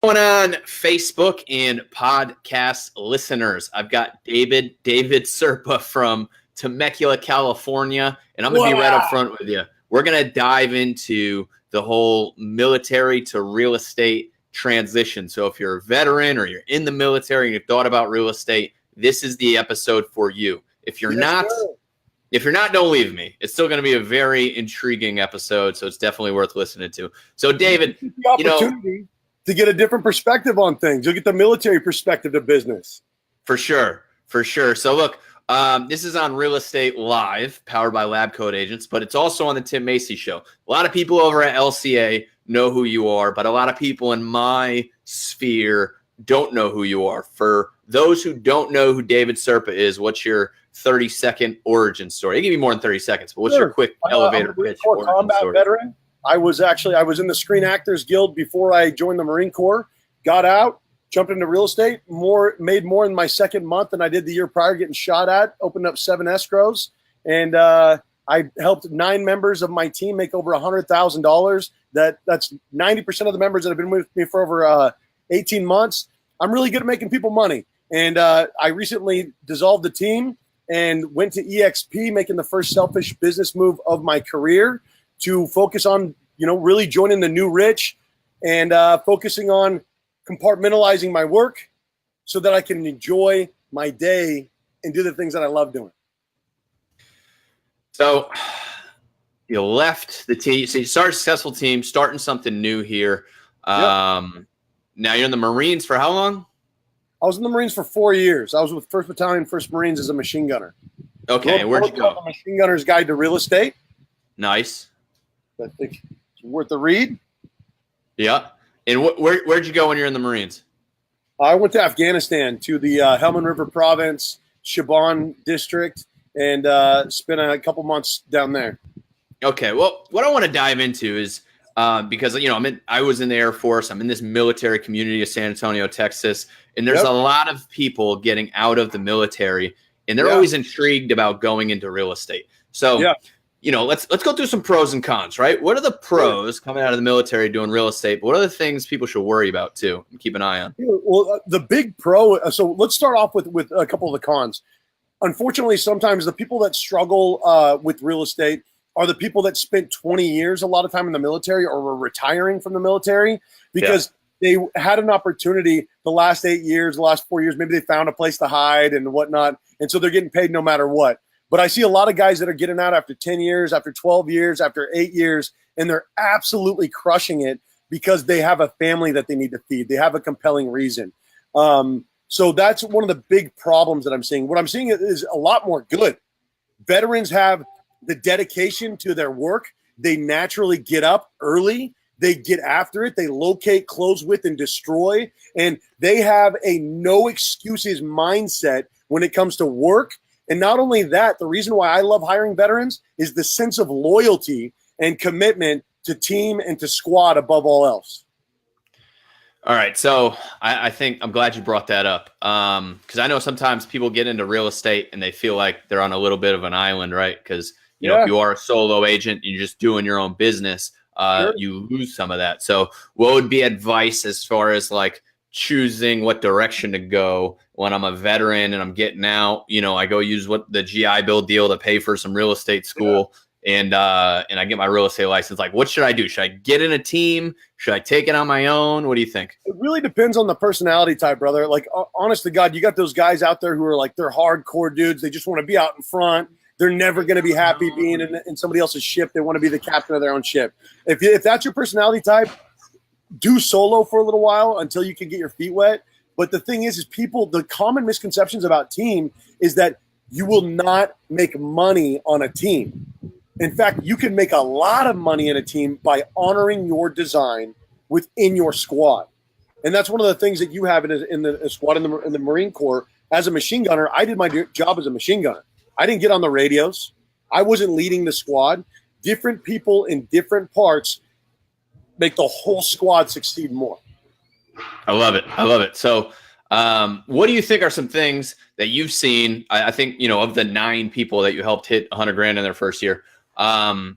Going on Facebook and podcast listeners, I've got David Serpa from Temecula, California, and I'm going to be right up front with you. We're going to dive into the whole military to real estate transition. So if you're a veteran or you're in the military and you've thought about real estate, this is the episode for you. If you're not, don't leave me. It's still going to be a very intriguing episode, so it's definitely worth listening to. So David, to get a different perspective on things. You'll get the military perspective to business. For sure. So look, this is on Real Estate Live, powered by Lab Coat Agents, but it's also on the Tim Macy Show. A lot of people over at LCA know who you are, but a lot of people in my sphere don't know who you are. For those who don't know who David Serpa is, what's your 30-second origin story? I'll give you more than 30 seconds, but what's your quick elevator pitch? I'm a combat veteran. I was in the Screen Actors Guild before I joined the Marine Corps, got out, jumped into real estate, made more in my second month than I did the year prior getting shot at, opened up 7 escrows, and I helped 9 members of my team make over $100,000. That's 90% of the members that have been with me for over 18 months. I'm really good at making people money. And I recently dissolved the team and went to EXP, making the first selfish business move of my career, to focus on, really joining the new rich and focusing on compartmentalizing my work so that I can enjoy my day and do the things that I love doing. So you left the team. So you started a successful team, starting something new here. Now you're in the Marines for how long? I was in the Marines for 4 years. I was with 1st Battalion, 1st Marines as a machine gunner. Okay, where'd you go? Machine Gunner's Guide to Real Estate. Nice. I think it's worth a read. Yeah. And where'd you go when you're in the Marines? I went to Afghanistan, to the Helmand River Province, Shaban District, and spent a couple months down there. Okay. Well, what I want to dive into is because I was in the Air Force. I'm in this military community of San Antonio, Texas, and there's a lot of people getting out of the military, and they're always intrigued about going into real estate. So. Yeah. Let's go through some pros and cons, right? What are the pros coming out of the military doing real estate? But what are the things people should worry about too and keep an eye on? Well, the big pro. So let's start off with a couple of the cons. Unfortunately, sometimes the people that struggle with real estate are the people that spent 20 years, a lot of time in the military, or were retiring from the military because they had an opportunity the last 8 years, the last 4 years. Maybe they found a place to hide and whatnot, and so they're getting paid no matter what. But I see a lot of guys that are getting out after 10 years, after 12 years, after 8 years, and they're absolutely crushing it because they have a family that they need to feed. They have a compelling reason. So that's one of the big problems that I'm seeing. What I'm seeing is a lot more good. Veterans have the dedication to their work. They naturally get up early. They get after it. They locate, close with, and destroy. And they have a no excuses mindset when it comes to work. And not only that, the reason why I love hiring veterans is the sense of loyalty and commitment to team and to squad above all else. All right. So I think I'm glad you brought that up because I know sometimes people get into real estate and they feel like they're on a little bit of an island, right? Because, if you are a solo agent, you're just doing your own business, you lose some of that. So what would be advice as far as like choosing what direction to go when I'm a veteran and I'm getting out? I go use the GI Bill deal to pay for some real estate school, and I get my real estate license. Like, what should I do? Should I get in a team? Should I take it on my own? What do you think? It really depends on the personality type, brother. Like, honest to God, you got those guys out there who are like, they're hardcore dudes. They just want to be out in front. They're never going to be happy being in somebody else's ship. They want to be the captain of their own ship. If that's your personality type, do solo for a little while until you can get your feet wet. But the thing is the common misconceptions about team is that you will not make money on a team. In fact, you can make a lot of money in a team by honoring your design within your squad. And that's one of the things that you have in the squad in the Marine Corps. As a machine gunner, I did my job as a machine gunner. I didn't get on the radios. I wasn't leading the squad. Different people in different parts make the whole squad succeed more. I love it. So what do you think are some things that you've seen? I think, of the 9 people that you helped hit $100,000 in their first year, I'm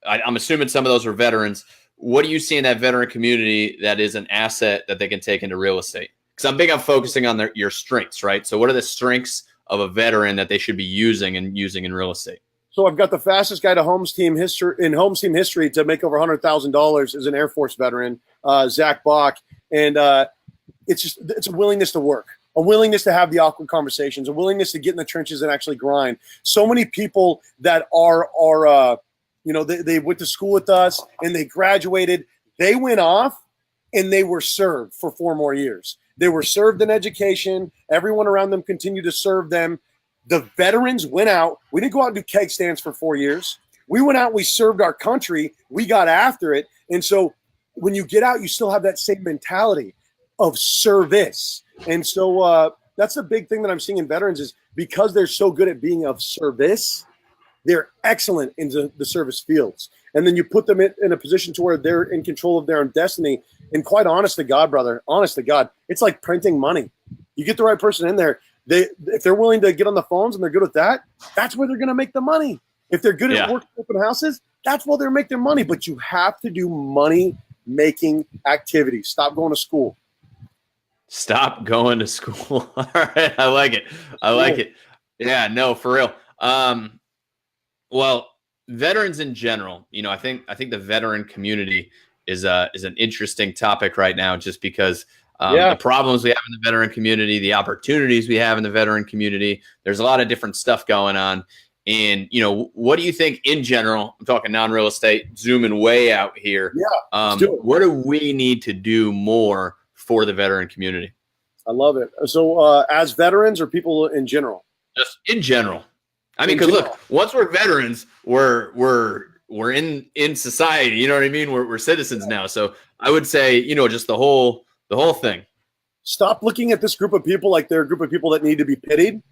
assuming some of those are veterans. what do you see in that veteran community that is an asset that they can take into real estate? Because I'm big on focusing on your strengths, right? So what are the strengths of a veteran that they should be using in real estate? So I've got the fastest guy to homes team history to make over $100,000 as an Air Force veteran, Zach Bach, and it's a willingness to work, a willingness to have the awkward conversations, a willingness to get in the trenches and actually grind. So many people that are they went to school with us and they graduated, they went off and they were served for 4 more years. They were served in education. Everyone around them continued to serve them. The veterans went out. We didn't go out and do keg stands for 4 years. We went out, we served our country, we got after it. And so when you get out, you still have that same mentality of service. And so that's the big thing that I'm seeing in veterans is because they're so good at being of service, they're excellent in the service fields. And then you put them in a position to where they're in control of their own destiny. And quite honest to God, brother, honest to God, it's like printing money. You get the right person in there. If they're willing to get on the phones and they're good at that, that's where they're going to make the money. If they're good at working open houses, that's where they're make their money. But you have to do money-making activities. Stop going to school. Stop going to school. All right, I like it. Like it. Yeah, no, for real. Well, veterans in general, I think the veteran community is an interesting topic right now, just because. The problems we have in the veteran community, the opportunities we have in the veteran community, there's a lot of different stuff going on. And, what do you think in general? I'm talking non-real estate, zooming way out here. Yeah. What do we need to do more for the veteran community? I love it. So as veterans or people in general? Just in general. I mean, because look, once we're veterans, we're in society. You know what I mean? We're citizens now. So I would say, just the whole thing. Stop looking at this group of people like they're a group of people that need to be pitied.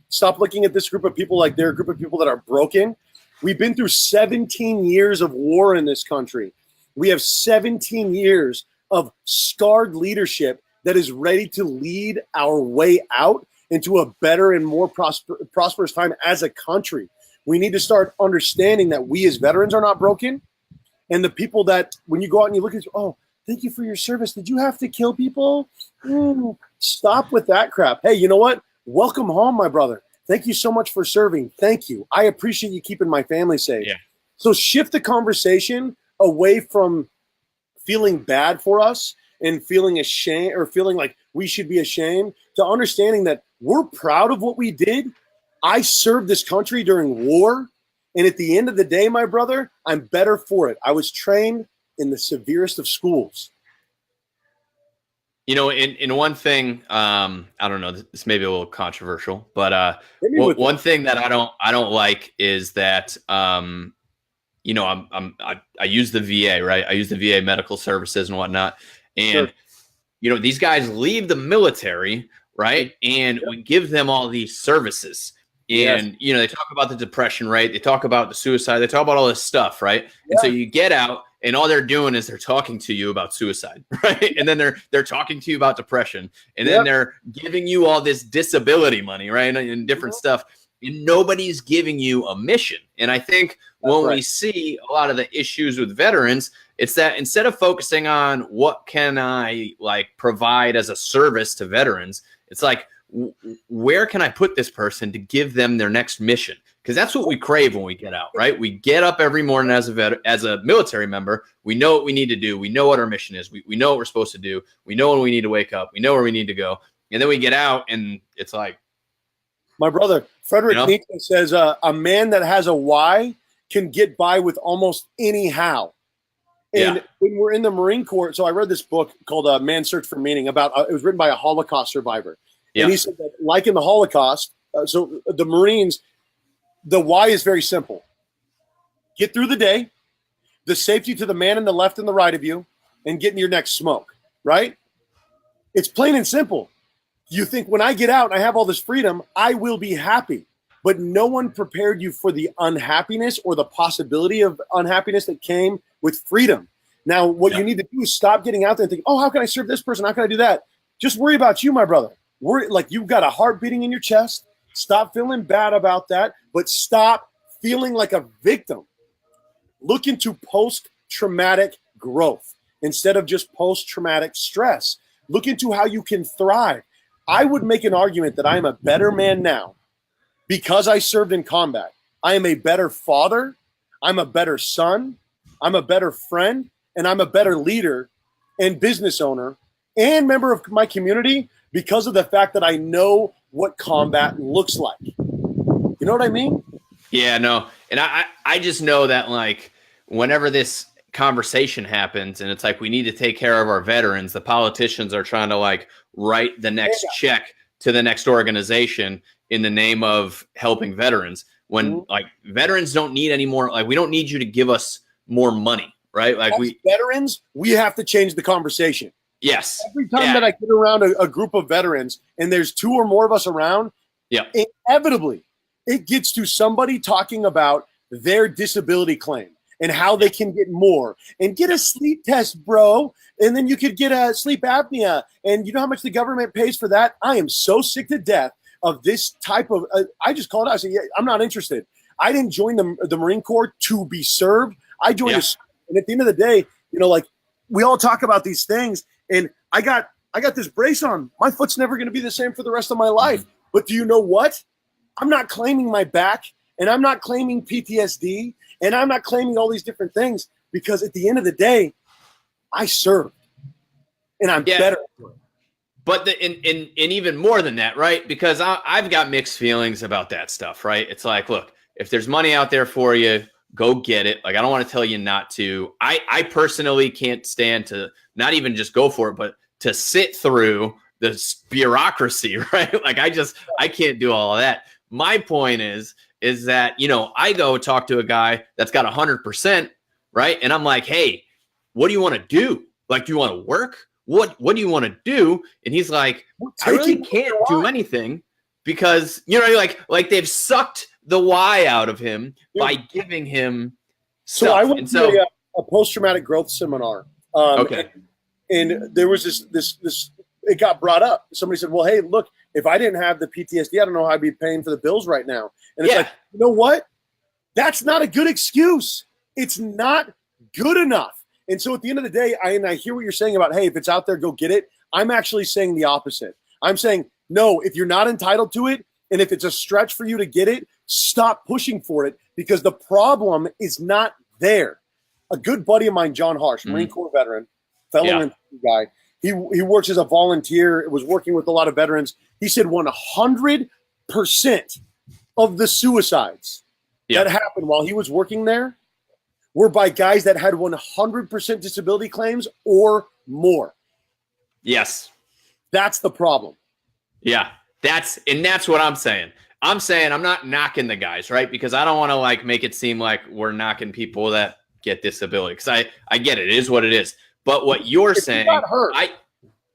Stop looking at this group of people like they're a group of people that are broken. We've been through 17 years of war in this country. We have 17 years of scarred leadership that is ready to lead our way out into a better and more prosperous time as a country. We need to start understanding that we as veterans are not broken. And the people that, when you go out and you look at, thank you for your service. Did you have to kill people? Stop with that crap. Hey, you know what? Welcome home, my brother. Thank you so much for serving. Thank you. I appreciate you keeping my family safe. Yeah. So shift the conversation away from feeling bad for us and feeling ashamed or feeling like we should be ashamed to understanding that we're proud of what we did. I served this country during war. And at the end of the day, my brother, I'm better for it. I was trained in the severest of schools. In one thing, I don't know, this may be a little controversial, but one thing that I don't like is that I use the VA, right? I use the VA medical services and whatnot, and sure. These guys leave the military, right? And we give them all these services. And, they talk about the depression rate. They talk about the suicide. They talk about all this stuff, right? Yeah. And so you get out and all they're doing is they're talking to you about suicide, right? And then they're talking to you about depression. And then they're giving you all this disability money, right? And different stuff. And nobody's giving you a mission. And I think we see a lot of the issues with veterans, it's that instead of focusing on what can I provide as a service to veterans, it's like, where can I put this person to give them their next mission? Because that's what we crave when we get out, right? We get up every morning as a military member. We know what we need to do. We know what our mission is. We know what we're supposed to do. We know when we need to wake up. We know where we need to go. And then we get out and it's like. My brother, Frederick Nietzsche says, a man that has a why can get by with almost any how. And when we're in the Marine Corps, so I read this book called Man's Search for Meaning it was written by a Holocaust survivor. Yeah. And he said that, like in the Holocaust, so the Marines, the why is very simple. Get through the day, the safety to the man in the left and the right of you, and getting your next smoke, right? It's plain and simple. You think when I get out and I have all this freedom, I will be happy. But no one prepared you for the unhappiness or the possibility of unhappiness that came with freedom. Now, what you need to do is stop getting out there and think, how can I serve this person? How can I do that? Just worry about you, my brother. Worry, like you've got a heart beating in your chest. Stop feeling bad about that, but stop feeling like a victim. Look into post-traumatic growth instead of just post-traumatic stress. Look into how you can thrive. I would make an argument that I am a better man now because I served in combat. I am a better father. I'm a better son. I'm a better friend. And I'm a better leader and business owner and member of my community because of the fact that I know what combat looks like. You know what I mean? Yeah, no. And I just know that, like, whenever this conversation happens and it's like we need to take care of our veterans, the politicians are trying to, like, write the next check to the next organization in the name of helping veterans. When like veterans don't need any more, like, we don't need you to give us more money, right? Like, as veterans, we have to change the conversation. Yes. Every time that I get around a group of veterans and there's 2 or more of us around, inevitably it gets to somebody talking about their disability claim and how they can get more and get a sleep test, bro. And then you could get a sleep apnea. And you know how much the government pays for that? I am so sick to death of this type of, I just called out. I said, yeah, I'm not interested. I didn't join the Marine Corps to be served. I joined and at the end of the day, you know, like, we all talk about these things, and I got this brace on. My foot's never going to be the same for the rest of my life. But do you know what? I'm not claiming my back, and I'm not claiming PTSD, and I'm not claiming all these different things, because at the end of the day, I served, and I'm better. But and even more than that, right? Because I've got mixed feelings about that stuff, right? It's like, look, if there's money out there for you, go get it. Like, I don't want to tell you not to. I personally can't stand to not even just go for it, but to sit through the bureaucracy, right? Like, I can't do all of that. My point is that, you know, I go talk to a guy that's got 100%, right? And I'm like, hey, what do you want to do? Like, do you want to work? What do you want to do? And he's like, I really can't do anything because, you know, like they've sucked the why out of him by giving him stuff. So I went to a post-traumatic growth seminar. And there was this it got brought up. Somebody said, well, hey, look, if I didn't have the PTSD, I don't know how I'd be paying for the bills right now. And it's like, you know what? That's not a good excuse. It's not good enough. And so at the end of the day, I hear what you're saying about, hey, if it's out there, go get it. I'm actually saying the opposite. I'm saying, no, if you're not entitled to it, and if it's a stretch for you to get it, stop pushing for it, because the problem is not there. A good buddy of mine, John Harsh, Marine Corps veteran, fellow guy, he works as a volunteer, was working with a lot of veterans. He said 100% of the suicides that happened while he was working there were by guys that had 100% disability claims or more. Yes. That's the problem. Yeah. That's what I'm saying. I'm saying I'm not knocking the guys, right? Because I don't want to, like, make it seem like we're knocking people that get disability. Because I get it. It is what it is. But what you're saying,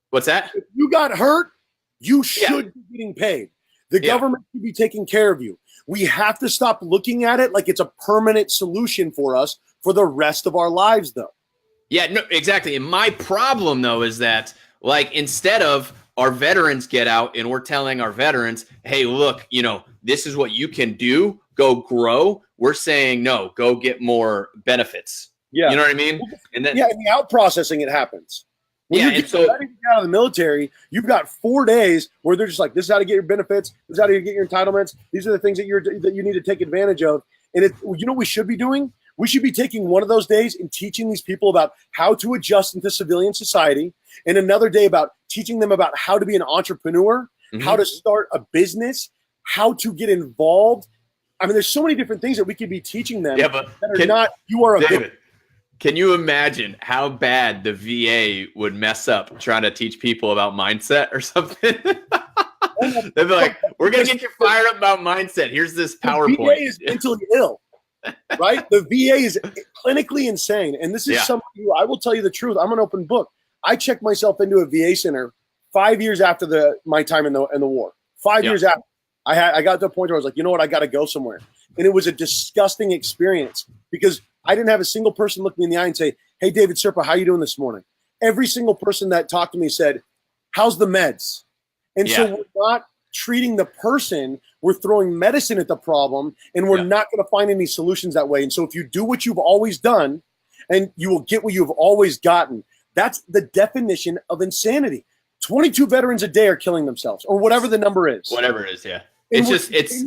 what's that? If you got hurt, you should be getting paid. The government should be taking care of you. We have to stop looking at it like it's a permanent solution for us for the rest of our lives, though. Yeah, no, exactly. And my problem, though, is that, like, instead of our veterans get out and we're telling our veterans, hey, look, you know, this is what you can do, go grow. We're saying, no, go get more benefits. Yeah. You know what I mean? And then, in the out processing, it happens. When you get out of the military, you've got 4 days where they're just like, this is how to get your benefits. This is how to get your entitlements. These are the things that you need to take advantage of. And you know what we should be doing? We should be taking one of those days and teaching these people about how to adjust into civilian society, and another day about teaching them about how to be an entrepreneur, how to start a business, how to get involved. I mean, there's so many different things that we could be teaching them you are a David, can you imagine how bad the VA would mess up trying to teach people about mindset or something? They'd be like, we're going to get you fired up about mindset. Here's this PowerPoint. The VA is mentally ill, right? The VA is clinically insane. And this is something I will tell you the truth. I'm an open book. I checked myself into a VA center 5 years after my time in the war. 5 years after. I got to a point where I was like, you know what? I got to go somewhere. And it was a disgusting experience because I didn't have a single person look me in the eye and say, hey, David Serpa, how you doing this morning? Every single person that talked to me said, how's the meds? And so we're not treating the person. We're throwing medicine at the problem, and we're not going to find any solutions that way. And so if you do what you've always done, and you will get what you've always gotten. That's the definition of insanity. 22 veterans a day are killing themselves, or whatever the number is. Whatever it is, yeah. It's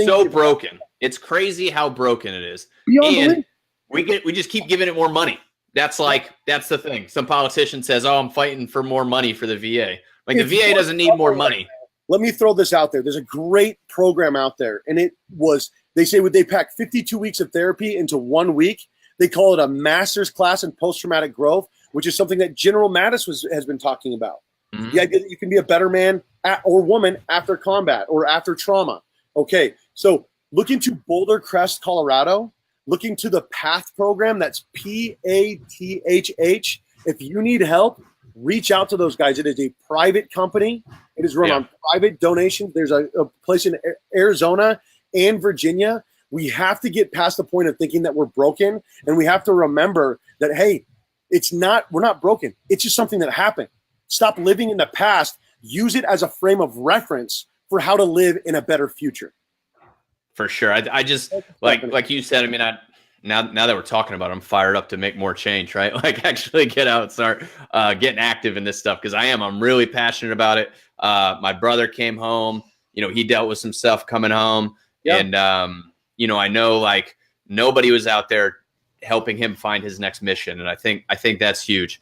so broken. It's crazy how broken it is. And we just keep giving it more money. That's the thing. Some politician says, "Oh, I'm fighting for more money for the VA." Like, the VA doesn't need more money. Let me throw this out there. There's a great program out there, and they say would they pack 52 weeks of therapy into 1 week? They call it a master's class in post-traumatic growth, which is something that General Mattis has been talking about. Mm-hmm. The idea that you can be a better man or woman after combat or after trauma. Okay, so look into Boulder Crest, Colorado. Look into the PATH program. That's PATHH. If you need help, reach out to those guys. It is a private company. It is run on private donations. There's a place in Arizona and Virginia. We have to get past the point of thinking that we're broken, and we have to remember that, hey, we're not broken. It's just something that happened. Stop living in the past. Use it as a frame of reference for how to live in a better future. For sure. I just, like you said, I mean, now that we're talking about it, I'm fired up to make more change, right? Like, actually get out and start getting active in this stuff, because I'm really passionate about it. My brother came home, he dealt with some stuff coming home. Yep. And, I know, like, nobody was out there helping him find his next mission. And I think that's huge.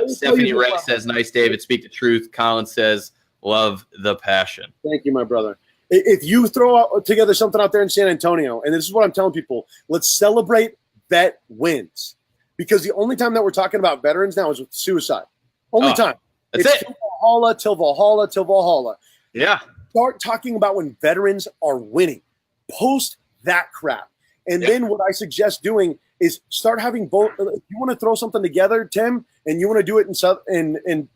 Stephanie Ray says, "Nice, David. Speak the truth." Colin says, "Love the passion." Thank you, my brother. If you throw together something out there in San Antonio, and this is what I'm telling people, let's celebrate vet wins. Because the only time that we're talking about veterans now is with suicide. Only time. That's it's it. Till Valhalla. Yeah. Start talking about when veterans are winning. Post that crap. And then what I suggest doing is start having both. If you want to throw something together, Tim, and you want to do it in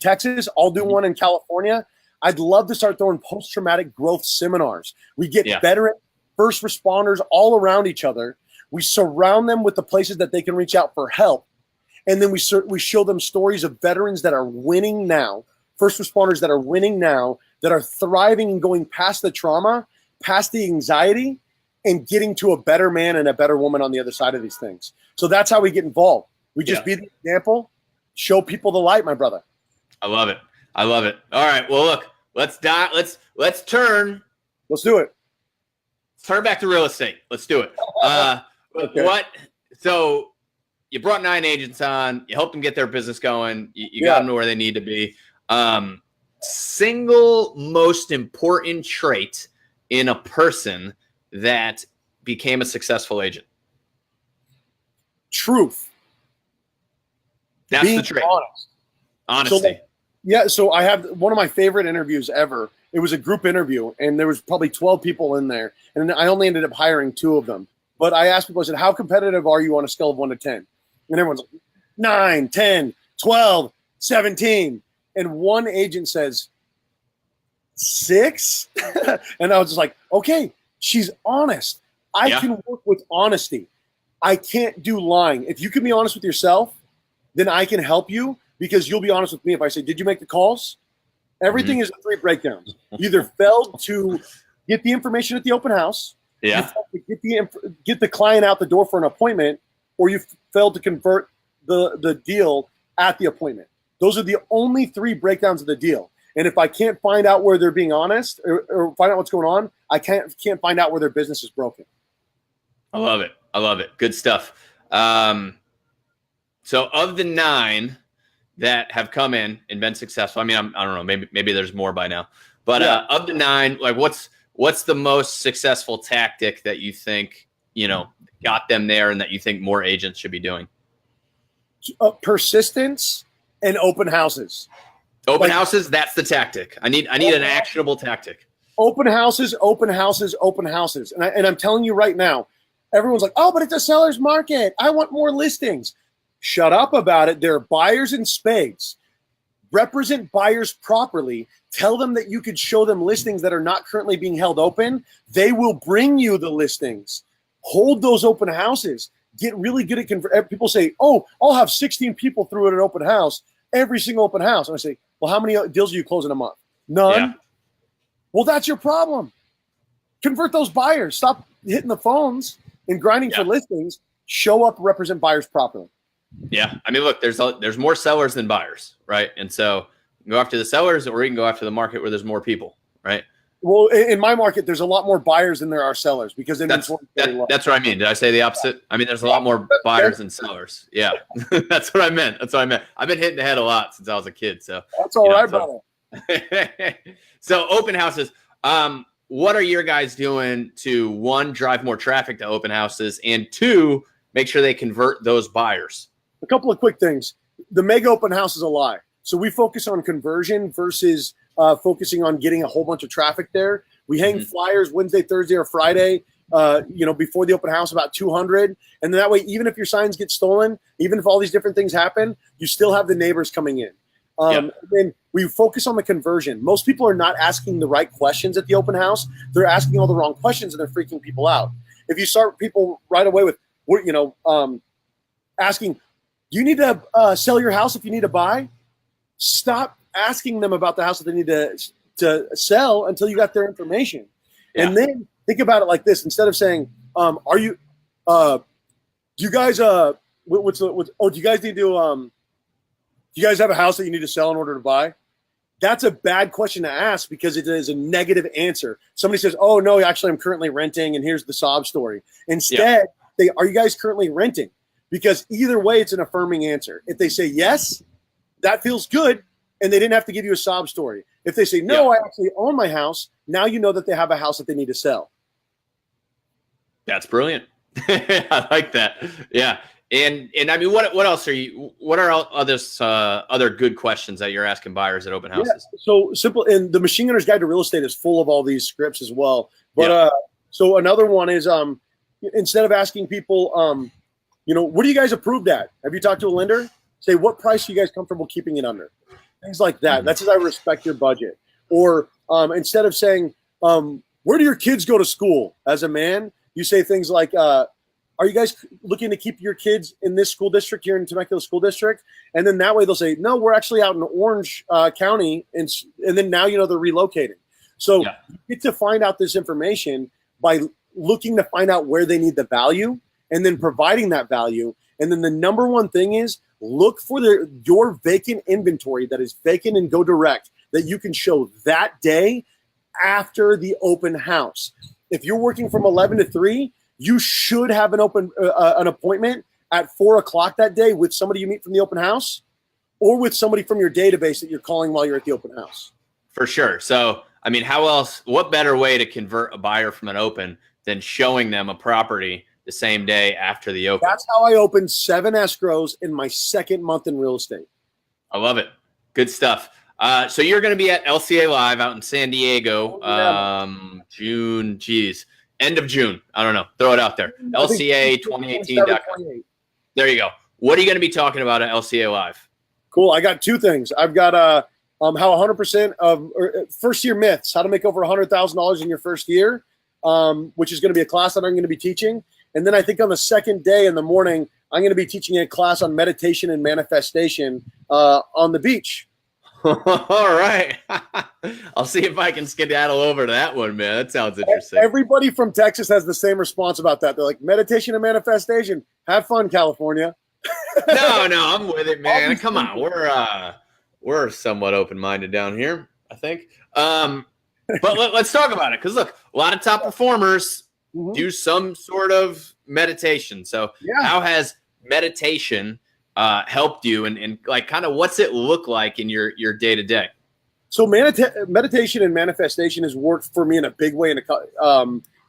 Texas, I'll do one in California. I'd love to start throwing post-traumatic growth seminars. We get veteran first responders all around each other. We surround them with the places that they can reach out for help. And then we show them stories of veterans that are winning now, first responders that are winning now, that are thriving and going past the trauma, past the anxiety, and getting to a better man and a better woman on the other side of these things. So that's how we get involved. We just be the example, show people the light, my brother. I love it. All right. Well, look, let's turn. Let's do it. Turn back to real estate. Let's do it. Okay. So you brought 9 agents on, you helped them get their business going. You got them to where they need to be. Single most important trait in a person that became a successful agent? Truth. That's being the trait. Honest. Honesty. So I have one of my favorite interviews ever. It was a group interview, and there was probably 12 people in there, and I only ended up hiring 2 of them. But I asked people, I said, how competitive are you on a scale of 1 to 10? And everyone's like, 9, 10, 12, 17. And one agent says, 6? And I was just like, okay, she's honest. I can work with honesty. I can't do lying. If you can be honest with yourself, then I can help you, because you'll be honest with me. If I say, did you make the calls? Everything is 3 breakdowns. You either failed to get the information at the open house, you failed to get the client out the door for an appointment, or you failed to convert the deal at the appointment. Those are the only 3 breakdowns of the deal. And if I can't find out where they're being honest or find out what's going on, I can't find out where their business is broken. I love it. Good stuff. So of the 9 that have come in and been successful, I mean, I don't know, maybe there's more by now, but of the 9, like what's the most successful tactic that you think, got them there and that you think more agents should be doing? Persistence and open houses. Open houses, that's the tactic. I need an actionable tactic. Open houses. And I'm telling you right now, everyone's like, oh, but it's a seller's market. I want more listings. Shut up about it. There are buyers in spades. Represent buyers properly. Tell them that you could show them listings that are not currently being held open. They will bring you the listings. Hold those open houses. Get really good at people say, oh, I'll have 16 people through at an open house, every single open house. And I say, well, how many deals are you closing a month? None. Yeah. Well, that's your problem. Convert those buyers. Stop hitting the phones and grinding for listings. show up, represent buyers properly. Yeah. I mean, look, there's more sellers than buyers, right? And so you can go after the sellers, or you can go after the market where there's more people, right? Well, in my market, there's a lot more buyers than there are sellers because that's what I mean. Did I say the opposite? I mean, there's a lot more buyers than sellers. Yeah, that's what I meant. I've been hitting the head a lot since I was a kid. So that's all right, brother. So open houses. What are your guys doing to, one, drive more traffic to open houses, and two, make sure they convert those buyers? A couple of quick things. The mega open house is a lie. So we focus on conversion versus focusing on getting a whole bunch of traffic there. We hang flyers Wednesday, Thursday, or Friday, before the open house, about 200. And that way, even if your signs get stolen, even if all these different things happen, you still have the neighbors coming in. And then we focus on the conversion. Most people are not asking the right questions at the open house. They're asking all the wrong questions, and they're freaking people out. If you start people right away with, asking, do you need to sell your house if you need to buy? Stop asking them about the house that they need to sell until you got their information. Yeah. And then think about it like this. Instead of saying, do you guys do you guys have a house that you need to sell in order to buy? That's a bad question to ask because it is a negative answer. Somebody says, oh, no, actually, I'm currently renting, and here's the sob story. Instead, are you guys currently renting? Because either way, it's an affirming answer. If they say yes, that feels good, and they didn't have to give you a sob story. If they say, no, I actually own my house, now you know that they have a house that they need to sell. That's brilliant. I like that. Yeah. And I mean, what else what are other good questions that you're asking buyers at open houses? Yeah, so simple. And the Machine Gunner's Guide to Real Estate is full of all these scripts as well. But so another one is instead of asking people, what are you guys approved at? Have you talked to a lender? Say, what price are you guys comfortable keeping it under? Things like that. Mm-hmm. That's as I respect your budget. Or instead of saying, where do your kids go to school? As a man, you say things like, are you guys looking to keep your kids in this school district here in Temecula School District? And then that way they'll say, no, we're actually out in Orange County. And then now they're relocating. So you get to find out this information by looking to find out where they need the value and then providing that value. And then the number one thing is look for your vacant inventory that is vacant and go direct that you can show that day after the open house. If you're working from 11 to 3, you should have an appointment at 4 o'clock that day with somebody you meet from the open house or with somebody from your database that you're calling while you're at the open house. For sure. So, I mean, what better way to convert a buyer from an open than showing them a property the same day after the open? That's how I opened 7 escrows in my second month in real estate. I love it. Good stuff. So you're going to be at LCA Live out in San Diego, end of June. I don't know. Throw it out there. LCA2018.com. There you go. What are you going to be talking about at LCA Live? Cool. I got 2 things. I've got how 100% of first year myths, how to make over $100,000 in your first year, which is going to be a class that I'm going to be teaching. And then I think on the second day in the morning, I'm going to be teaching a class on meditation and manifestation on the beach. All right. I'll see if I can skedaddle over to that one, man. That sounds interesting. Everybody from Texas has the same response about that. They're like, meditation and manifestation. Have fun, California. No, I'm with it, man. Come on. We're somewhat open-minded down here, I think. But let's talk about it. Because, look, a lot of top performers do some sort of meditation. So how has meditation helped you and like kind of what's it look like in your day-to-day? So meditation and manifestation has worked for me in a big way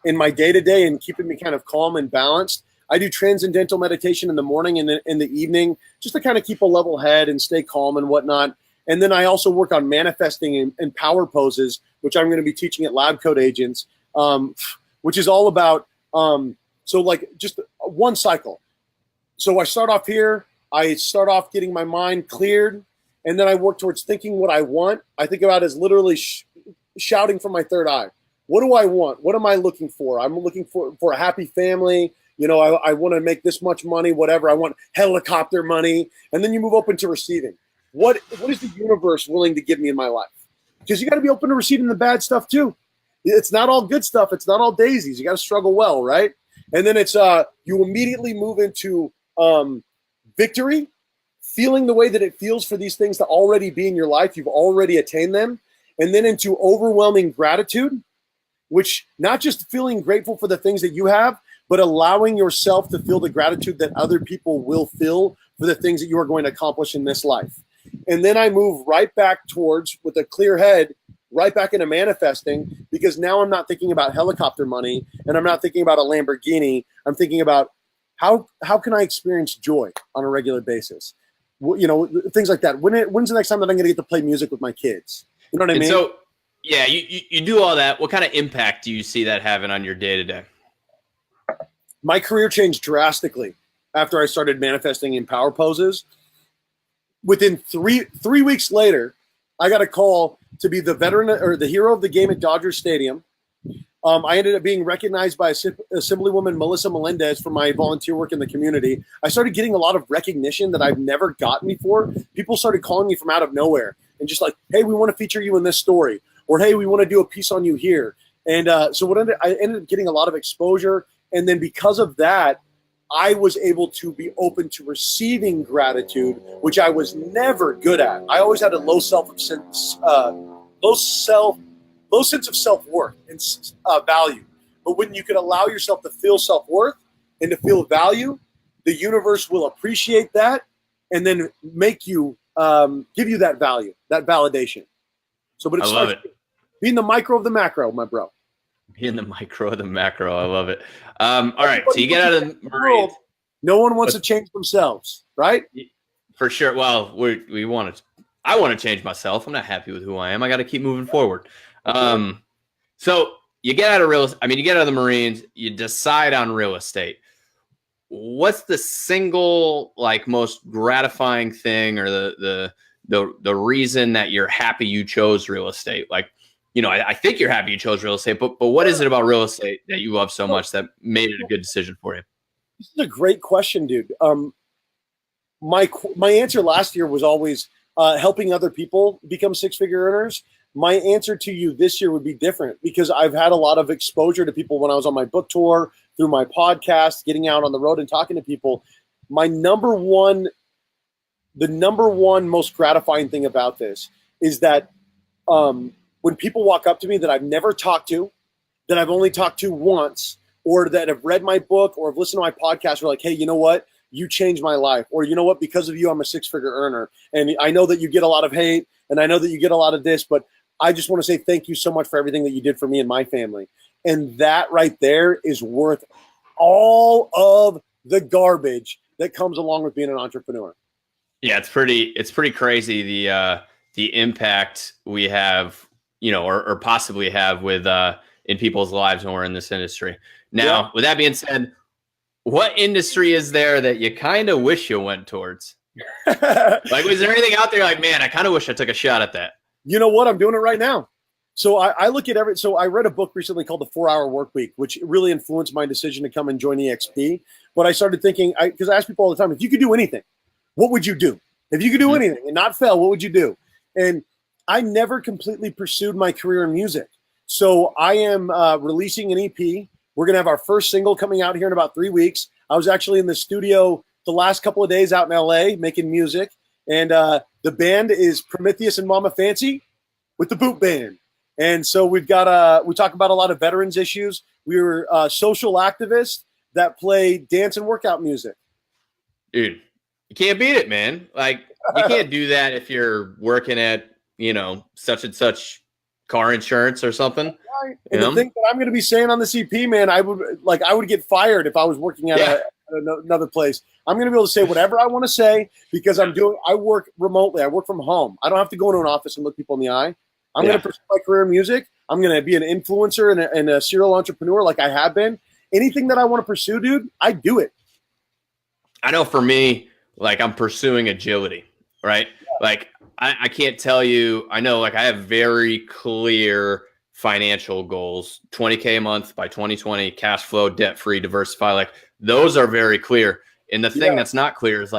in my day-to-day and keeping me kind of calm and balanced. I do transcendental meditation in the morning and in the evening just to kind of keep a level head and stay calm and whatnot. And then I also work on manifesting and power poses, which I'm going to be teaching at Lab Code Agents, which is all about so like just one cycle. So I start off here. I start off getting my mind cleared, and then I work towards thinking what I want. I think about it as literally shouting from my third eye. What do I want? What am I looking for? I'm looking for a happy family. I want to make this much money, whatever. I want helicopter money. And then you move open to receiving. What is the universe willing to give me in my life? Because you got to be open to receiving the bad stuff too. It's not all good stuff. It's not all daisies. You got to struggle well, right? And then it's you immediately move into victory, feeling the way that it feels for these things to already be in your life. You've already attained them. And then into overwhelming gratitude, which not just feeling grateful for the things that you have, but allowing yourself to feel the gratitude that other people will feel for the things that you are going to accomplish in this life. And then I move right back towards, with a clear head, right back into manifesting, because now I'm not thinking about helicopter money and I'm not thinking about a Lamborghini. I'm thinking about how can I experience joy on a regular basis? You know, things like that. When's the next time that I'm going to get to play music with my kids? You know what I mean? So, yeah, you do all that. What kind of impact do you see that having on your day-to-day? My career changed drastically after I started manifesting in power poses. Within three weeks later, I got a call to be the veteran or the hero of the game at Dodger Stadium. I ended up being recognized by Assemblywoman Melissa Melendez for my volunteer work in the community. I started getting a lot of recognition that I've never gotten before. People started calling me from out of nowhere and just like, hey, we want to feature you in this story, or hey, we want to do a piece on you here. And so I ended up getting a lot of exposure. And then because of that, I was able to be open to receiving gratitude, which I was never good at. I always had a low sense of self-worth and value. But when you can allow yourself to feel self-worth and to feel value, the universe will appreciate that and then make you give you that value, that validation. So, but I love it. Being the micro of the macro, my bro. Being the micro of the macro. I love it. All right. So you get out of the Marines. No one wants to change themselves, right? For sure. Well, I want to change myself. I'm not happy with who I am. I got to keep moving forward. So you get out of you get out of the Marines, you decide on real estate. What's the single most gratifying thing or the reason that you're happy you chose real estate? I think you're happy you chose real estate, but what is it about real estate that you love so much that made it a good decision for you? This is a great question, dude. My answer last year was always helping other people become six-figure earners. My answer to you this year would be different because I've had a lot of exposure to people when I was on my book tour, through my podcast, getting out on the road and talking to people. The number one most gratifying thing about this is that when people walk up to me that I've never talked to, that I've only talked to once, or that have read my book or have listened to my podcast, are like, hey, you know what? You changed my life. Or you know what? Because of you, I'm a six-figure earner. And I know that you get a lot of hate and I know that you get a lot of this, but I just want to say thank you so much for everything that you did for me and my family. And that right there is worth all of the garbage that comes along with being an entrepreneur. Yeah, it's pretty crazy the impact we have, or possibly have with in people's lives when we're in this industry. Now, With that being said, what industry is there that you kind of wish you went towards? Was there anything out there man, I kind of wish I took a shot at that? You know what? I'm doing it right now. So I look at so I read a book recently called The 4-Hour Workweek, which really influenced my decision to come and join EXP. But I started thinking, because I ask people all the time, if you could do anything, what would you do? If you could do anything and not fail, what would you do? And I never completely pursued my career in music. So I am releasing an EP. We're going to have our first single coming out here in about 3 weeks. I was actually in the studio the last couple of days out in LA making music. And the band is Prometheus and Mama Fancy with the Boot Band. And so we've got we talk about a lot of veterans issues. We were social activists that play dance and workout music. Dude, you can't beat it, man. You can't do that if you're working at, such and such car insurance or something. Right. And the thing that I'm going to be saying on this EP, man, I would get fired if I was working at another place. I'm going to be able to say whatever I want to say because I work remotely. I work from home. I don't have to go into an office and look people in the eye. I'm going to pursue my career in music. I'm going to be an influencer and a serial entrepreneur like I have been. Anything that I want to pursue, dude, I do it. I know for me, I'm pursuing agility, right? Yeah. I can't tell you, I know I have very clear financial goals, 20K a month by 2020, cash flow, debt-free, diversify. Those are very clear. And the thing that's not clear is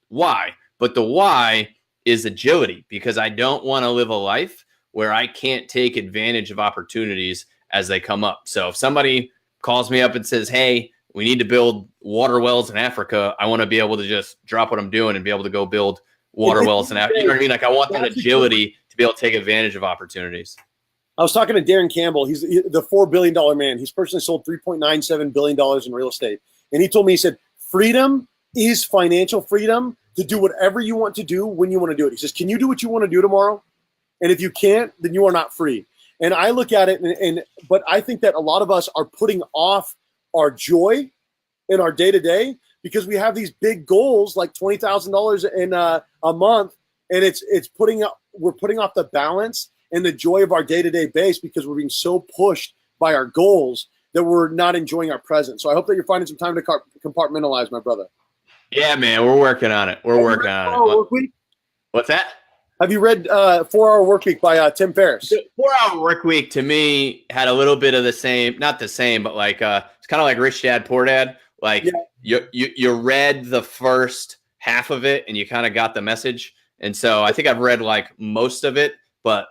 why, but the why is agility, because I don't want to live a life where I can't take advantage of opportunities as they come up. So if somebody calls me up and says, hey, we need to build water wells in Africa. I want to be able to just drop what I'm doing and be able to go build water wells in Africa. You know what I mean? Like I want that agility to be able to take advantage of opportunities. I was talking to Darren Campbell. He's the $4 billion man. He's personally sold $3.97 billion in real estate. And he told me, he said, freedom is financial freedom to do whatever you want to do when you want to do it. He says, can you do what you want to do tomorrow? And if you can't, then you are not free. And I look at it, but I think that a lot of us are putting off our joy in our day-to-day because we have these big goals like $20,000 in a month, and we're putting off the balance and the joy of our day-to-day base because we're being so pushed by our goals that we're not enjoying our present. So I hope that you're finding some time to compartmentalize, my brother. Yeah, man, we're working on it. We're working on it. What's that? Have you read 4-Hour Workweek by Tim Ferriss? The 4-Hour Workweek to me had a little bit of the same, not the same, but like it's kind of like Rich Dad Poor Dad. Like you read the first half of it and you kind of got the message. And so I think I've read like most of it, but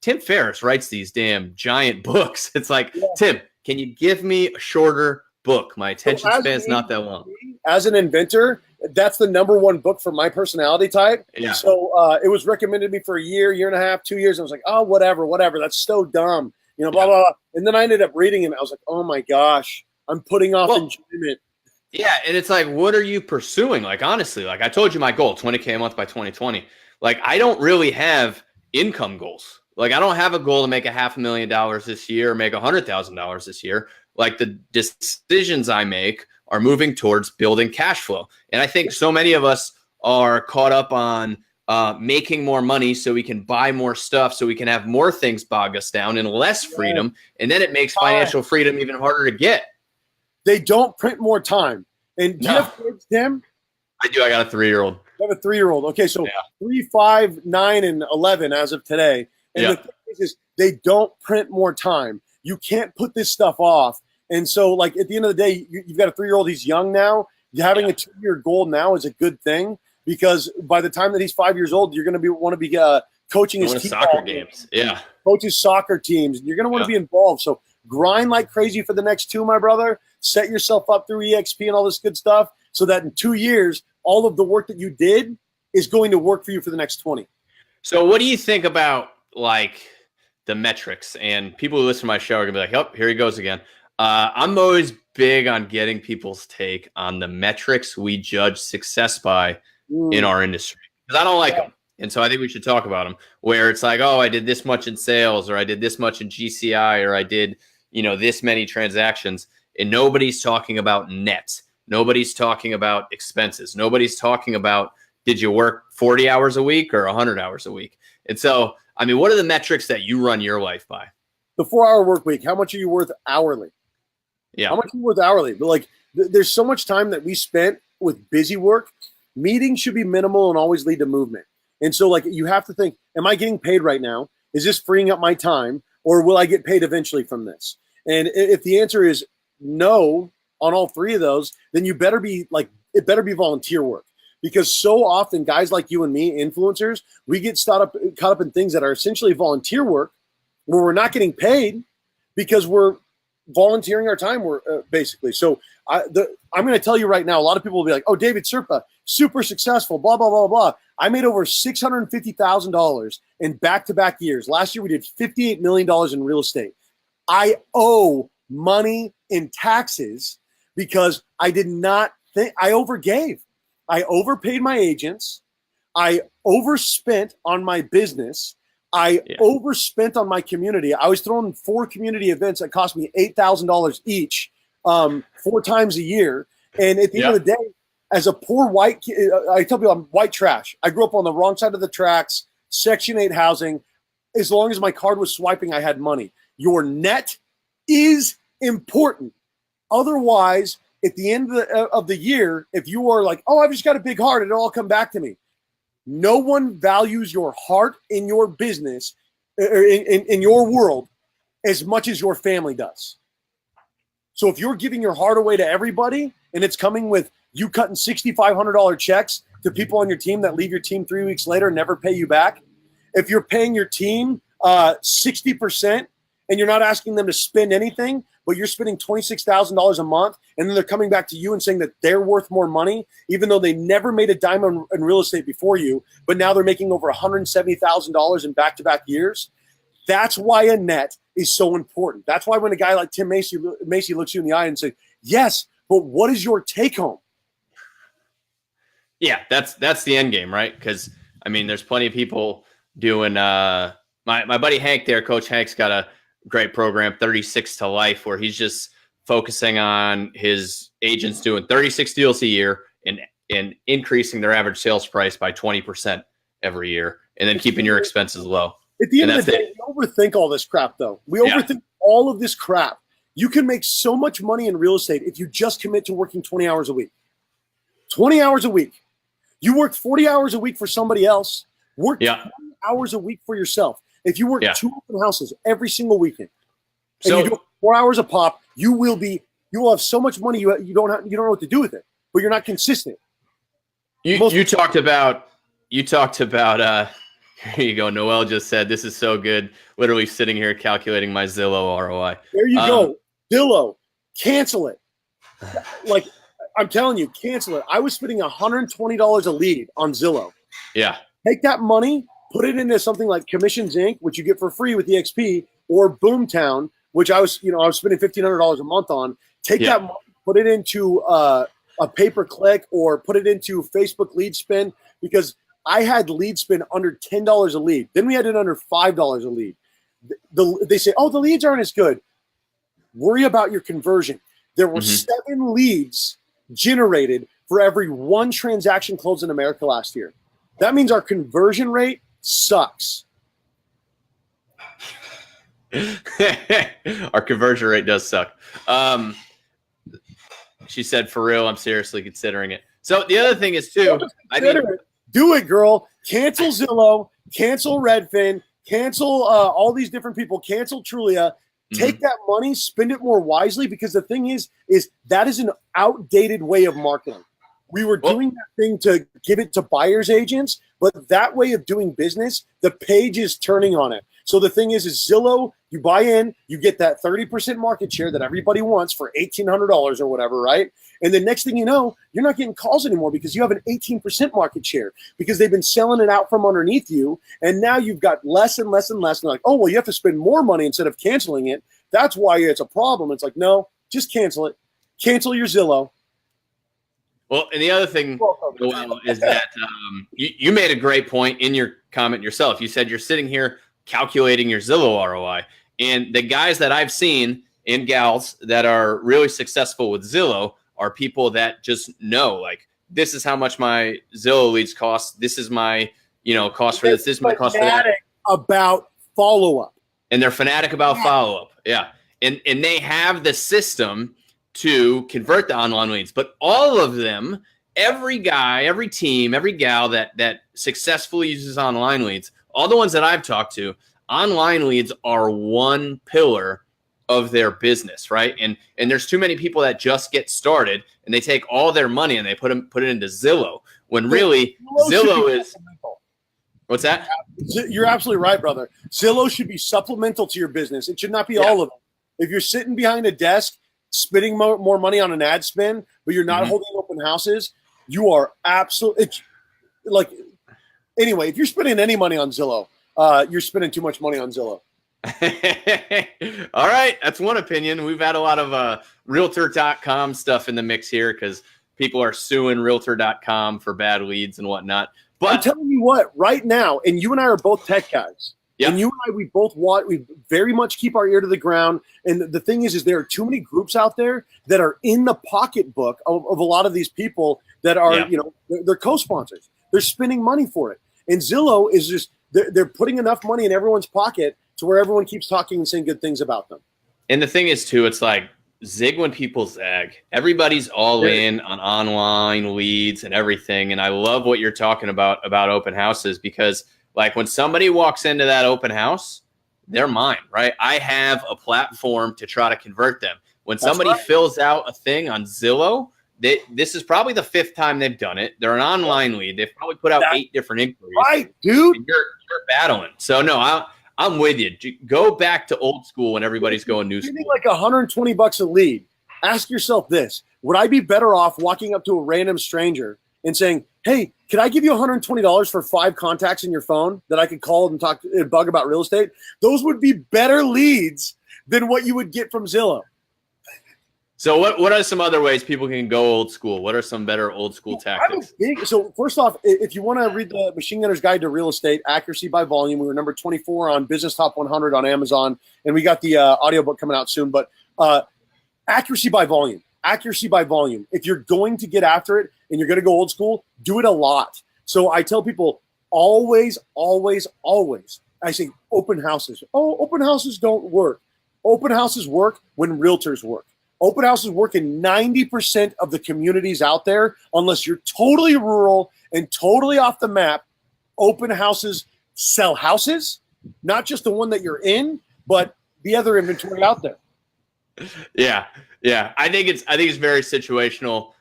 Tim Ferriss writes these damn giant books. It's like, Tim, can you give me a shorter book? My attention span's not that long. As an inventor, that's the number one book for my personality type. Yeah. So it was recommended to me for a year and a half, 2 years. I was like, oh, whatever. That's so dumb. Blah, blah, blah. And then I ended up reading it. And I was like, oh my gosh, I'm putting off enjoyment. Yeah. And it's like, what are you pursuing? Like, honestly, like I told you my goal, 20K a month by 2020. Like, I don't really have income goals. Like, I don't have a goal to make $500,000 this year or make $100,000 this year. Like, the decisions I make are moving towards building cash flow. And I think so many of us are caught up on making more money so we can buy more stuff, so we can have more things bog us down and less freedom. And then it makes financial freedom even harder to get. They don't print more time. And do you have kids, Tim? I do. I got a 3-year-old. You have a 3-year-old. Okay, so 3, 5, 9, and 11 as of today. And the thing is they don't print more time. You can't put this stuff off. And so, like, at the end of the day, you've got a 3-year-old. He's young now. Having a 2-year goal now is a good thing because by the time that he's 5 years old, you're going to want to be coaching his soccer games. Yeah. Coach his soccer teams. You're going to want to be involved. So grind like crazy for the next 2, my brother. Set yourself up through EXP and all this good stuff so that in 2 years, all of the work that you did is going to work for you for the next 20. So what do you think about, like, the metrics? And people who listen to my show are going to be like, oh, here he goes again. I'm always big on getting people's take on the metrics we judge success by in our industry because I don't like them. And so I think we should talk about them where it's like, oh, I did this much in sales or I did this much in GCI or I did, this many transactions. And nobody's talking about net. Nobody's talking about expenses. Nobody's talking about, did you work 40 hours a week or 100 hours a week? And so, I mean, what are the metrics that you run your life by? The 4-hour work week, how much are you worth hourly? Yeah. How much are you worth hourly? But like, there's so much time that we spent with busy work. Meetings should be minimal and always lead to movement. And so, like, you have to think, am I getting paid right now? Is this freeing up my time? Or will I get paid eventually from this? And if the answer is no on all 3 of those, then it better be volunteer work. Because so often guys like you and me, influencers, we get caught up in things that are essentially volunteer work where we're not getting paid because we're volunteering our time, basically. So I'm going to tell you right now, a lot of people will be like, oh, David Serpa, super successful, blah, blah, blah, blah. I made over $650,000 in back-to-back years. Last year, we did $58 million in real estate. I owe money in taxes because I did not think I overgave. I overpaid my agents. I overspent on my business. I overspent on my community. I was throwing 4 community events that cost me $8,000 each 4 times a year. And at the end of the day, as a poor white kid, I tell people I'm white trash. I grew up on the wrong side of the tracks, Section 8 housing. As long as my card was swiping, I had money. Your net is important. Otherwise, at the end of the year, if you are like, oh, I've just got a big heart, it'll all come back to me. No one values your heart in your business, in your world, as much as your family does. So if you're giving your heart away to everybody and it's coming with you cutting $6,500 checks to people on your team that leave your team 3 weeks later and never pay you back, if you're paying your team 60% and you're not asking them to spend anything, but you're spending $26,000 a month, and then they're coming back to you and saying that they're worth more money, even though they never made a dime in real estate before you, but now they're making over $170,000 in back-to-back years. That's why a net is so important. That's why when a guy like Tim Macy looks you in the eye and says, yes, but what is your take home? Yeah, that's the end game, right? Because, I mean, there's plenty of people doing my buddy Hank there, Coach Hank's got a great program, 36 to Life, where he's just focusing on his agents doing 36 deals a year and increasing their average sales price by 20% every year, and then keeping your expenses low. At the end of the day, we overthink all this crap, though. We overthink all of this crap. You can make so much money in real estate if you just commit to working 20 hours a week. 20 hours a week. You work 40 hours a week for somebody else. Work 20 hours a week for yourself. If you work 2 open houses every single weekend, and you do 4 hours a pop, you will have so much money you don't know what to do with it. But you're not consistent. You talked about here you go. Noel just said, this is so good. Literally sitting here calculating my Zillow ROI. There you go. Zillow, cancel it. Like, I'm telling you, cancel it. I was spending $120 a lead on Zillow. Yeah. Take that money, put it into something like Commissions Inc., which you get for free with EXP, or Boomtown, which I was spending $1,500 a month on. Take that money, put it into a pay-per-click, or put it into Facebook lead spin, because I had lead spin under $10 a lead. Then we had it under $5 a lead. They say, oh, the leads aren't as good. Worry about your conversion. There were 7 leads generated for every 1 transaction closed in America last year. That means our conversion rate sucks. Our conversion rate does suck. She said, for real, I'm seriously considering it. So the other thing is, too, do it, girl. Cancel Zillow, cancel Redfin, cancel all these different people, cancel Trulia. Take that money, spend it more wisely, because the thing is that is an outdated way of marketing. We were doing that thing to give it to buyer's agents, but that way of doing business, the page is turning on it. So the thing is Zillow, you buy in, you get that 30% market share that everybody wants for $1,800 or whatever, right? And the next thing you know, you're not getting calls anymore because you have an 18% market share, because they've been selling it out from underneath you. And now you've got less and less and less. And they're like, oh, well, you have to spend more money instead of canceling it. That's why it's a problem. It's like, no, just cancel it. Cancel your Zillow. Well, and the other thing, Noel, is that you made a great point in your comment yourself. You said you're sitting here calculating your Zillow ROI. And the guys that I've seen, and gals, that are really successful with Zillow are people that just know, like, this is how much my Zillow leads cost. This is my, cost for this. This is my cost for that. About follow-up. And they're fanatic about follow-up. Yeah. And they have the system to convert the online leads. But all of them, every guy, every team, every gal that successfully uses online leads, all the ones that I've talked to, online leads are one pillar of their business, right? And there's too many people that just get started and they take all their money and they put it into Zillow, when really Zillow is – what's that? You're absolutely right, brother. Zillow should be supplemental to your business. It should not be all of it. If you're sitting behind a desk spending more money on an ad spend, but you're not holding open houses, you are absolutely – like – anyway, if you're spending any money on Zillow, you're spending too much money on Zillow. All right. That's one opinion. We've had a lot of Realtor.com stuff in the mix here because people are suing Realtor.com for bad leads and whatnot. But I'm telling you what, right now, and you and I are both tech guys. Yep. And you and I, we very much keep our ear to the ground. And the thing is there are too many groups out there that are in the pocketbook of a lot of these people that are, they're co-sponsors. They're spending money for it. And Zillow is just, they're putting enough money in everyone's pocket to where everyone keeps talking and saying good things about them. And the thing is, too, it's like zig when people zag. Everybody's all in on online leads and everything. And I love what you're talking about open houses, because, like, when somebody walks into that open house, they're mine, right? I have a platform to try to convert them. When somebody fills out a thing on Zillow, this is probably the 5th time they've done it. They're an online lead. They've probably put out 8 different inquiries. Right, dude. And you're battling. So, no, I'm with you. Go back to old school when everybody's going new school. Like $120 a lead. Ask yourself this: would I be better off walking up to a random stranger and saying, "Hey, can I give you $120 for 5 contacts in your phone that I could call and talk and bug about real estate?" Those would be better leads than what you would get from Zillow. So what are some other ways people can go old school? What are some better old school tactics? So first off, if you want to read the Machine Gunner's Guide to Real Estate, Accuracy by Volume, we were number 24 on Business Top 100 on Amazon, and we got the audiobook coming out soon. But accuracy by volume. If you're going to get after it and you're going to go old school, do it a lot. So I tell people always, I say open houses. Oh, open houses don't work. Open houses work when realtors work. Open houses work in 90% of the communities out there, unless you're totally rural and totally off the map. Open houses sell houses, not just the one that you're in, but the other inventory out there. Yeah. I think it's very situational,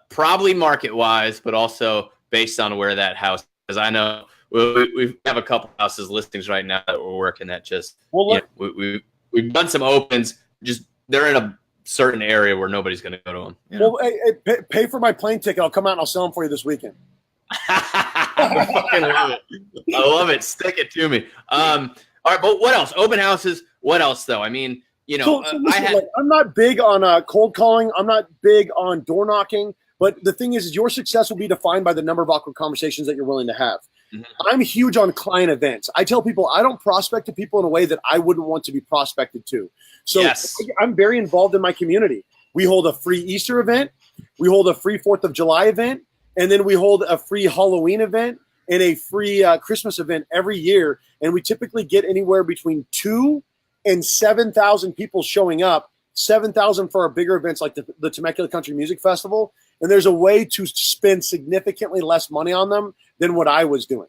probably market wise, but also based on where that house. Because I know we have a couple houses listings right now that we're working at. We've done some opens. Just they're in a certain area where nobody's going to go to them. You know? Well, hey, pay for my plane ticket. I'll come out and I'll sell them for you this weekend. I fucking love it. I love it. Stick it to me. All right, but what else? Open houses. What else though? I mean, listen, I'm not big on cold calling. I'm not big on door knocking. But the thing is your success will be defined by the number of awkward conversations that you're willing to have. Mm-hmm. I'm huge on client events. I tell people I don't prospect to people in a way that I wouldn't want to be prospected to. So yes. I'm very involved in my community. We hold a free Easter event. We hold a free 4th of July event. And then we hold a free Halloween event and a free Christmas event every year. And we typically get anywhere between 2,000 and 7,000 people showing up. 7,000 for our bigger events like the Temecula Country Music Festival. And there's a way to spend significantly less money on them than what I was doing.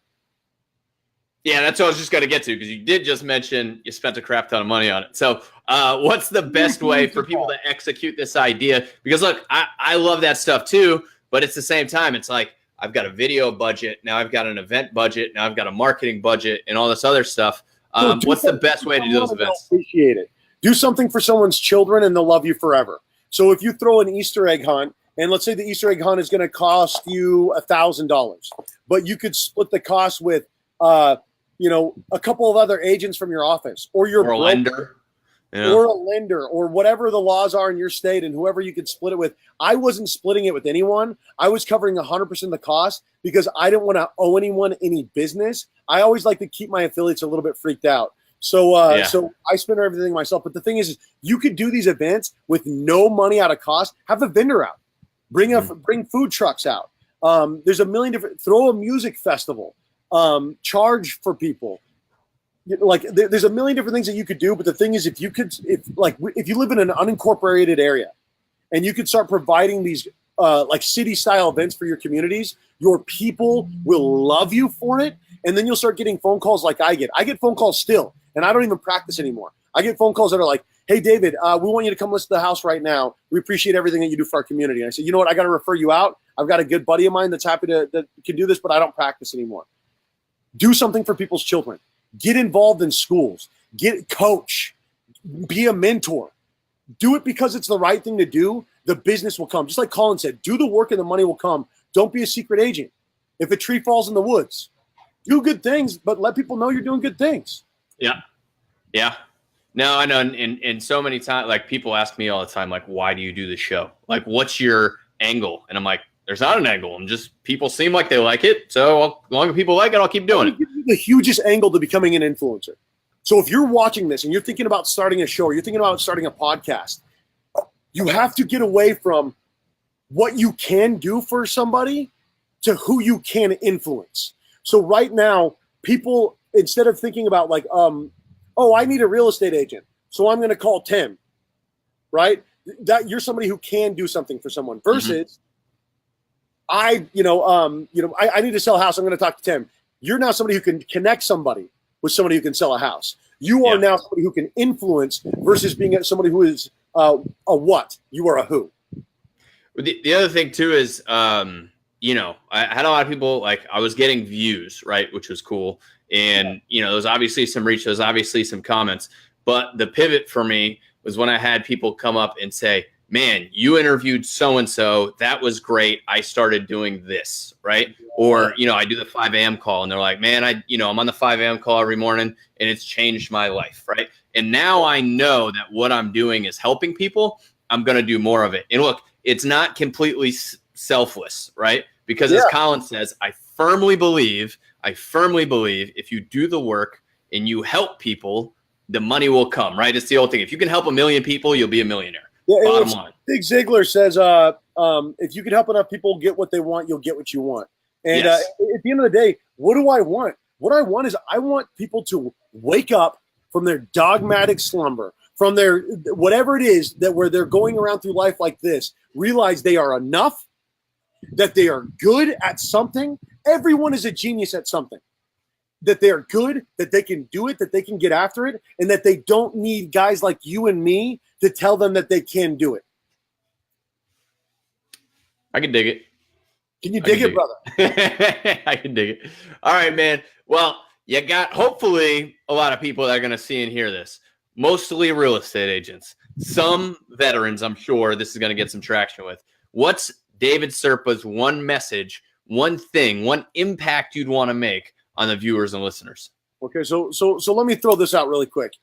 Yeah, that's what I was just going to get to, because you did just mention you spent a crap ton of money on it. So what's the best way for people to execute this idea? Because, look, I love that stuff too, but at the same time, it's like I've got a video budget. Now I've got an event budget. Now I've got a marketing budget and all this other stuff. What's the best way to do those events? Appreciate it. Do something for someone's children and they'll love you forever. So if you throw an Easter egg hunt, and let's say the Easter egg hunt is going to cost you $1,000, but you could split the cost with, a couple of other agents from your office or your lender, or a lender, or whatever the laws are in your state, and whoever you could split it with. I wasn't splitting it with anyone. I was covering 100% of the cost because I didn't want to owe anyone any business. I always like to keep my affiliates a little bit freaked out. So, so I spend everything myself. But the thing is you could do these events with no money out of cost. Have a vendor out. Bring food trucks out. There's a million different. Throw a music festival. Charge for people. Like there's a million different things that you could do. But the thing is, if you live in an unincorporated area, and you could start providing these like city style events for your communities, your people will love you for it. And then you'll start getting phone calls like I get. I get phone calls still, and I don't even practice anymore. I get phone calls that are like, "Hey, David, we want you to come list the house right now. We appreciate everything that you do for our community." And I said, "You know what? I got to refer you out. I've got a good buddy of mine that's happy that can do this, but I don't practice anymore." Do something for people's children. Get involved in schools. Coach. Be a mentor. Do it because it's the right thing to do. The business will come. Just like Colin said, do the work and the money will come. Don't be a secret agent. If a tree falls in the woods, do good things, but let people know you're doing good things. Yeah. Yeah. No, I know. And so many times, like people ask me all the time, like, why do you do the show? Like, what's your angle? And I'm like, there's not an angle. I'm just, people seem like they like it. So as long as people like it, I'll keep doing it. Give you the hugest angle to becoming an influencer. So if you're watching this and you're thinking about starting a show, or you're thinking about starting a podcast, you have to get away from what you can do for somebody to who you can influence. So right now, people, instead of thinking about like, I need a real estate agent, so I'm going to call Tim, right? That you're somebody who can do something for someone versus I need to sell a house. I'm going to talk to Tim. You're now somebody who can connect somebody with somebody who can sell a house. You are now somebody who can influence versus being somebody who is a what? You are a who. The other thing too is, I had a lot of people, like I was getting views, right, which was cool. And, there's obviously some reach, there's obviously some comments. But the pivot for me was when I had people come up and say, man, you interviewed so-and-so. That was great. I started doing this, right? Or, I do the 5 a.m. call and they're like, man, I'm on the 5 a.m. call every morning and it's changed my life, right? And now I know that what I'm doing is helping people. I'm going to do more of it. And look, it's not completely selfless, right? Because as Colin says, I firmly believe if you do the work and you help people, the money will come, right? It's the old thing. If you can help 1 million people, you'll be a millionaire. Yeah, bottom line. Zig Ziglar says, if you can help enough people get what they want, you'll get what you want. And at the end of the day, what do I want? What I want is I want people to wake up from their dogmatic slumber, from their whatever it is that where they're going around through life like this, realize they are enough, that they are good at something. Everyone is a genius at something. That they are good, that they can do it, that they can get after it, and that they don't need guys like you and me to tell them that they can do it. I can dig it. Can you dig it, brother? I can dig it. All right, man. Well, you got hopefully a lot of people that are going to see and hear this. Mostly real estate agents. Some veterans, I'm sure this is going to get some traction with. What's David Serpa's one message, one thing, one impact you'd want to make on the viewers and listeners? Okay, so let me throw this out really quick.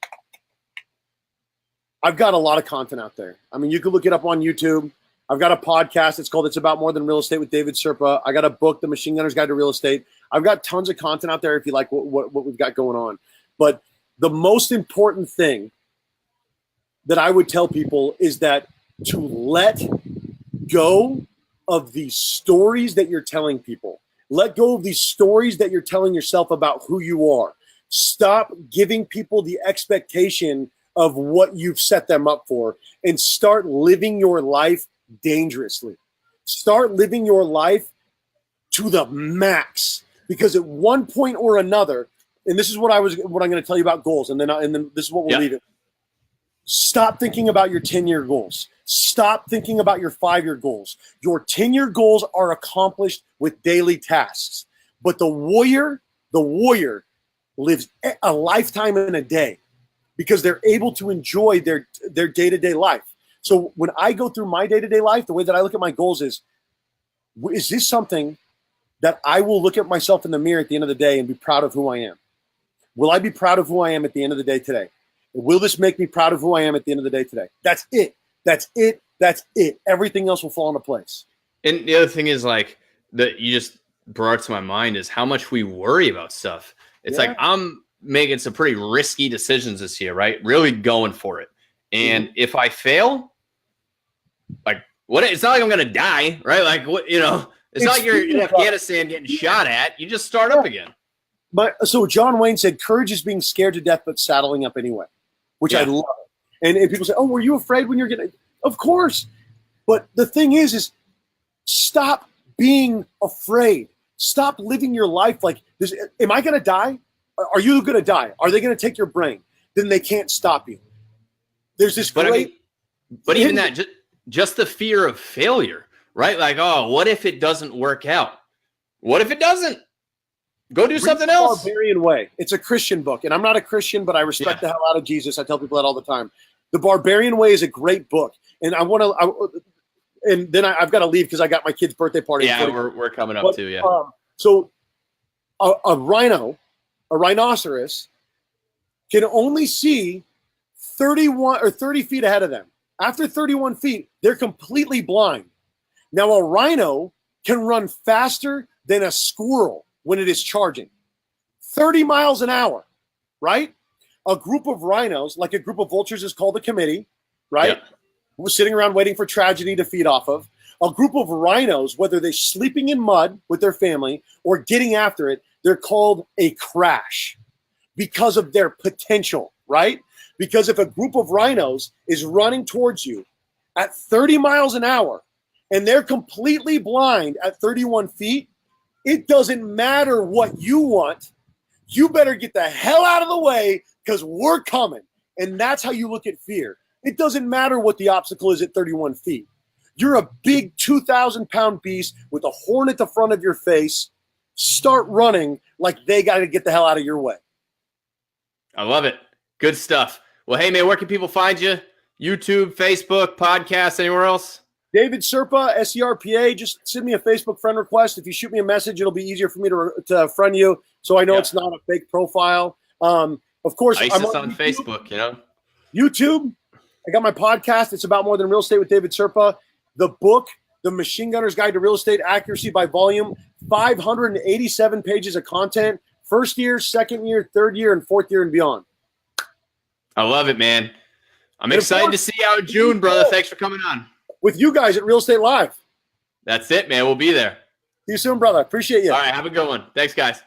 I've got a lot of content out there. I mean, you can look it up on YouTube. I've got a podcast. It's called It's About More Than Real Estate with David Serpa. I got a book, The Machine Gunner's Guide to Real Estate. I've got tons of content out there if you like what we've got going on. But the most important thing that I would tell people is that to let go of these stories that you're telling people. Let go of these stories that you're telling yourself about who you are. Stop giving people the expectation of what you've set them up for and start living your life dangerously. Start living your life to the max, because at one point or another, and this is what I'm going to tell you about goals, and then this is what we'll leave it. Stop thinking about your 10-year goals. Stop thinking about your 5-year goals. Your 10-year goals are accomplished with daily tasks. But the warrior lives a lifetime in a day because they're able to enjoy their day-to-day life. So when I go through my day-to-day life, the way that I look at my goals is this something that I will look at myself in the mirror at the end of the day and be proud of who I am? Will I be proud of who I am at the end of the day today? Will this make me proud of who I am at the end of the day today? That's it. That's it. That's it. Everything else will fall into place. And the other thing is, like, that you just brought to my mind is how much we worry about stuff. It's like I'm making some pretty risky decisions this year, right? Really going for it. And if I fail, like, what? It's not like I'm going to die, right? Like, what? It's not like you're in Afghanistan getting shot at. You just start up again. So John Wayne said, courage is being scared to death but saddling up anyway, which I love. And people say, oh, were you afraid when you're getting – of course. But the thing is stop being afraid. Stop living your life like this. Am I going to die? Are you going to die? Are they going to take your brain? Then they can't stop you. There's this great – But even that, just the fear of failure, right? Like, oh, what if it doesn't work out? What if it doesn't? Go do something else. Barbarian Way. It's a Christian book, and I'm not a Christian, but I respect the hell out of Jesus. I tell people that all the time. The Barbarian Way is a great book, and I want to. And then I've got to leave because I got my kid's birthday party. Yeah, we're coming up too. Yeah. So a rhinoceros can only see 31 or 30 feet ahead of them. After 31 feet, they're completely blind. Now a rhino can run faster than a squirrel when it is charging. 30 miles an hour, right? A group of rhinos, like a group of vultures is called a committee, right? We're sitting around waiting for tragedy to feed off of. A group of rhinos, whether they're sleeping in mud with their family or getting after it, they're called a crash because of their potential, right? Because if a group of rhinos is running towards you at 30 miles an hour and they're completely blind at 31 feet, it doesn't matter what you want. You better get the hell out of the way because we're coming. And that's how you look at fear. It doesn't matter what the obstacle is at 31 feet. You're a big 2,000-pound beast with a horn at the front of your face, start running like they got to get the hell out of your way. I love it. Good stuff. Well, hey, man, where can people find you? YouTube, Facebook, podcast, anywhere else? David Serpa, SERPA. Just send me a Facebook friend request. If you shoot me a message, it'll be easier for me to friend you, so I know it's not a fake profile. Of course, ISIS on Facebook, YouTube. I got my podcast. It's about more than real estate with David Serpa. The book, The Machine Gunner's Guide to Real Estate Accuracy by Volume, 587 pages of content. First year, second year, third year, and fourth year and beyond. I love it, man. I'm excited to see you in June, brother. Thanks for coming on. With you guys at Real Estate Live. That's it, man. We'll be there. See you soon, brother. Appreciate you. All right, have a good one. Thanks, guys.